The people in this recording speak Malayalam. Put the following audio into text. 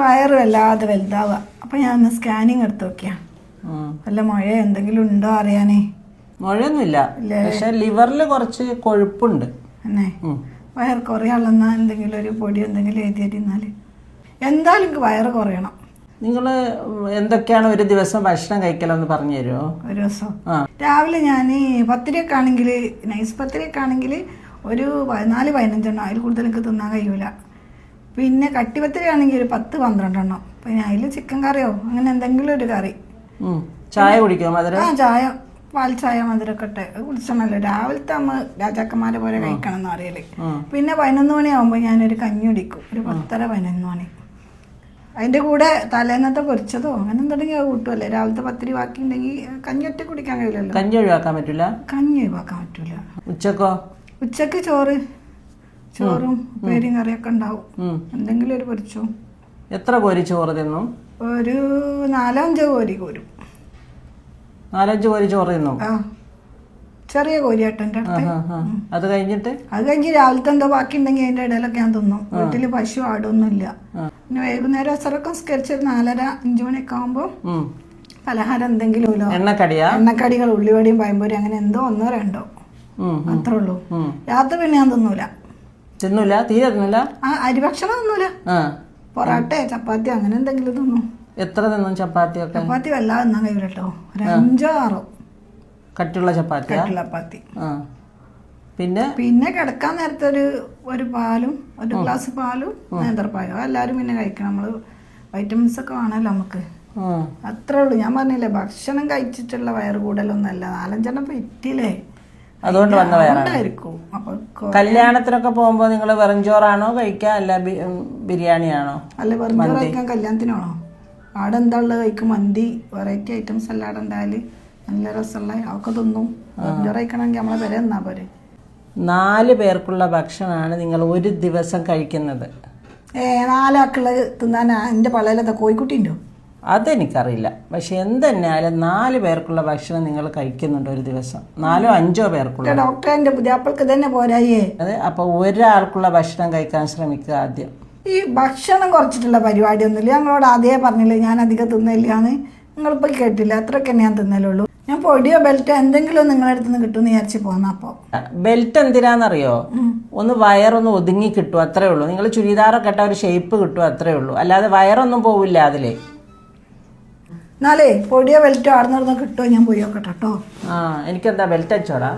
വയറ് വല്ലാതെ വലുതാവുക. അപ്പം ഞാൻ ഒന്ന് സ്കാനിങ് എടുത്ത് നോക്കിയാ വല്ല മുഴ എന്തെങ്കിലും ഉണ്ടോ അറിയാനേ. മുഴയൊന്നുമില്ല, പക്ഷെ ലിവറിൽ കുറച്ച് കൊഴുപ്പുണ്ട്. എന്നെ വയറ് കുറയാളെന്നാ എന്തെങ്കിലും ഒരു പൊടി എന്തെങ്കിലും എഴുതിയിരുന്നാൽ എന്തായാലും എനിക്ക് വയറ് കുറയണം. നിങ്ങൾ എന്തൊക്കെയാണ് ഒരു ദിവസം ഭക്ഷണം കഴിക്കലെന്ന് പറഞ്ഞു തരുമോ? ഒരു ദിവസം രാവിലെ ഞാൻ പത്തിരിയൊക്കെ ആണെങ്കിൽ, നൈസ് പത്തിരിയൊക്കെ ആണെങ്കിൽ ഒരു 14-15 അതിൽ കൂടുതൽ എനിക്ക് തിന്നാൻ കഴിയൂല. പിന്നെ കട്ടിപ്പത്തിരി ആണെങ്കിൽ ഒരു 10-12 എണ്ണം. പിന്നെ അതിൽ ചിക്കൻ കറിയോ അങ്ങനെ എന്തെങ്കിലും ഒരു കറി. ചായ കുടിക്കുമോ? മധുരം? ചായ, പാൽ ചായ, മധുരമൊക്കെ ഇട്ട് കുടിച്ചണല്ലോ. രാവിലത്തെ അമ്മ രാജാക്കന്മാരെ പോലെ കഴിക്കണം എന്ന് അറിയല്. പിന്നെ 11 മണിയാകുമ്പോൾ ഞാനൊരു കഞ്ഞി കുടിക്കും, ഒരു 10-11 മണി. അതിൻ്റെ കൂടെ തലേന്നത്തെ പൊരിച്ചതോ അങ്ങനെ എന്തെങ്കിലും കൂട്ടുമല്ലേ. രാവിലത്തെ പത്തിരി ബാക്കി ഉണ്ടെങ്കിൽ കഞ്ഞി ഒറ്റ കുടിക്കാൻ കഴിയില്ലല്ലോ. കഞ്ഞി ഒഴിവാക്കാൻ പറ്റില്ല. കഞ്ഞി ഒഴിവാക്കാൻ പറ്റൂല. ഉച്ചക്കോ? ഉച്ചക്ക് ചോറും ഉപ്പേരിയും കറിയൊക്കെ ഉണ്ടാവും. എന്തെങ്കിലും ഒരു പൊരിച്ചോ. എത്ര കോരി ചോറ് തിന്നു? ഒരു 4-5 കോരി കോരും. 4-5 കോരി ചോറ് തിന്നു? ചെറിയ കോരിയാട്ടെ. അത് കഴിഞ്ഞ് രാവിലത്തെ എന്തോ ബാക്കി ഉണ്ടെങ്കിൽ അതിന്റെ ഇടയിലൊക്കെ ഞാൻ തിന്നും. വീട്ടില് പശു ആടൊന്നും ഇല്ല. പിന്നെ വൈകുന്നേരം അസറൊക്കെ സ്കരിച്ച് 4:30-5 മണിയൊക്കെ ആകുമ്പോ പലഹാരം എന്തെങ്കിലും എണ്ണക്കടികൾ, ഉള്ളിവടിയും പഴംപൊരി അങ്ങനെ എന്തോ 1-2 അത്രേ ഉള്ളൂ. രാത്രി പിന്നെ ഞാൻ തിന്നൂല. തീരെ തിന്നൂല. അരിഭക്ഷണം തിന്നൂല. പൊറാട്ട, ചപ്പാത്തി അങ്ങനെ എന്തെങ്കിലും തിന്നും. എത്ര തിന്നും ചപ്പാത്തി? ചപ്പാത്തി വല്ലാതെ തിന്നാൻ കഴിയില്ല കേട്ടോ. 5-6 കട്ടിയുള്ള ചപ്പാത്തി. പിന്നെ കിടക്കാൻ നേരത്തെ ഒരു പാലും, ഒരു ഗ്ലാസ് പാലും നേന്ത്രപ്പാലും എല്ലാവരും പിന്നെ കഴിക്കണം. നമ്മള് വൈറ്റമിൻസ് ഒക്കെ വേണമല്ലോ നമുക്ക്. അത്രേ ഉള്ളൂ. ഞാൻ പറഞ്ഞില്ലേ, ഭക്ഷണം കഴിച്ചിട്ടുള്ള വയറ് കൂടലൊന്നല്ല. 4-5 എണ്ണം പെറ്റില്ലേ, അതുകൊണ്ട് വന്ന വയറായിരിക്കും. കല്യാണത്തിനൊക്കെ പോകുമ്പോ നിങ്ങൾ വെറും ചോറാണോ കഴിക്കുക, അല്ല ബിരിയാണിയാണോ? അല്ല, വെറും ചോറ് കഴിക്കാൻ കല്യാണത്തിനാണോ? അവിടെ എന്താ ഉള്ളത് കഴിക്കും. മന്തി, വെറൈറ്റി ഐറ്റംസ് എല്ലാം ഉണ്ടായാല് നല്ല രസമുള്ള അതൊക്കെ തിന്നും. വെറും ചോറ് കഴിക്കണമെങ്കിൽ നമ്മളെ പേരെ എന്നാ പോരെ. 4 പേർക്കുള്ള ഭക്ഷണമാണ് നിങ്ങൾ ഒരു ദിവസം കഴിക്കുന്നത്. 4 ആൾക്കുള്ള തിന്നാൻ എൻ്റെ പള്ളയിലെന്താ കോഴിക്കുട്ടി ഉണ്ടോ? അതെനിക്കറിയില്ല. പക്ഷെ എന്തെന്നാലും 4 പേർക്കുള്ള ഭക്ഷണം നിങ്ങൾ കഴിക്കുന്നുണ്ട് ഒരു ദിവസം. 4-5 പേർക്കുള്ള. ഡോക്ടറെ എൻ്റെ പുതിയാപ്പൾക്ക് തന്നെ പോരായേ. അതെ, അപ്പൊ ഒരാൾക്കുള്ള ഭക്ഷണം കഴിക്കാൻ ശ്രമിക്കുക ആദ്യം. ഈ ഭക്ഷണം കുറച്ചിട്ടുള്ള പരിപാടിയൊന്നുമില്ല. ഞങ്ങളോട് ആദ്യമേ പറഞ്ഞില്ലേ ഞാൻ അധികം തിന്നില്ലാന്ന്. നിങ്ങളിപ്പോൾ കേട്ടില്ല. അത്രയൊക്കെ ഞാൻ തിന്നലുള്ളൂ. ഞാൻ പൊടിയോ ബെൽറ്റോ എന്തെങ്കിലും നിങ്ങളുടെ അടുത്ത് നിന്ന് കിട്ടുമെന്ന് വിചാരിച്ച് പോന്ന. അപ്പോൾ ബെൽറ്റ് എന്തിനാന്നറിയോ? ഒന്ന് വയറൊന്ന് ഒതുങ്ങി കിട്ടും, അത്രേ ഉള്ളൂ. നിങ്ങൾ ചുരിദാറൊക്കെ ഇട്ട ഒരു ഷേപ്പ് കിട്ടും, അത്രേ ഉള്ളൂ. അല്ലാതെ വയറൊന്നും പോവില്ല അതില്. എന്നാലേ പൊടിയോ ബെൽറ്റോ ആടുന്നിടന്ന് കിട്ടുമോ ഞാൻ പോയി നോക്കട്ടെ കേട്ടോ. എനിക്കെന്താ ബെൽറ്റ് അടിച്ചോടാ.